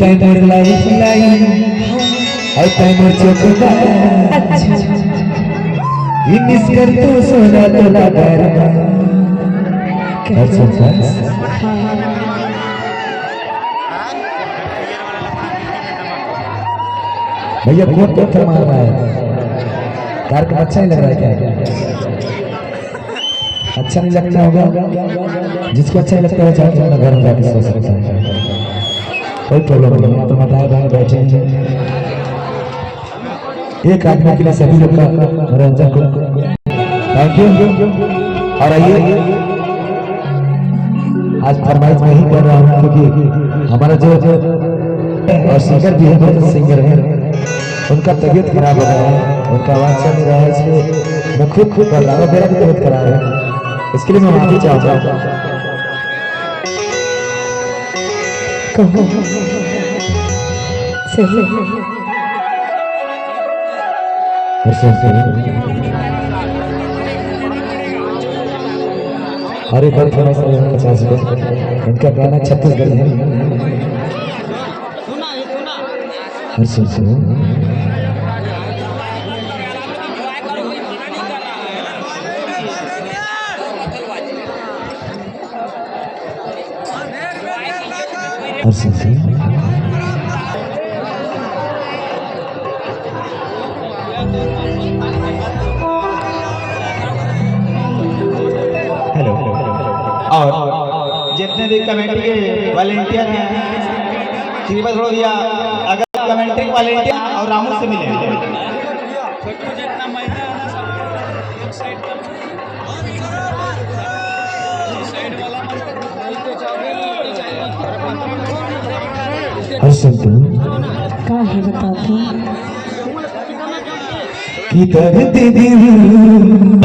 Timer life line और timer चौकदा ये miss कर तो सोना तो लगा भैया बहुत पत्थर मार रहा है। कार का अच्छा ही लग रहा है क्या? अच्छा नहीं लगता होगा, जिसको अच्छा नहीं लगता है चाहे अपना घर में जाके सो सकता है, कोई प्रॉब्लम नहीं। तो बताए भाई बैठे एक आदमी के लिए सभी लोग का मनोरंजन करो। Thank you. और आइए आज फरमाइश मैं ही कर रहा हूँ क्योंकि हमारा जो और सिंगर भी है, बहुत सिंगर है, उनका तबीयत खराब हो गया है, उनका आवाज चल नहीं रहा है, इसलिए मैं खुद कर रहा हूँ। मेरा भी तबीयत खराब है, इसके लिए मैं माफी चाहूँगा। अरे बड़ी थोड़ा सा इनका गाना छत्तीसगढ़ है। हेलो और जितने भी कमेटी के वॉलेंटियर हैं श्रीपद भड़ोदिया, अगर कमेटी के वॉलेंटियर और रामू से मिले का है बताते कि दर्द दिल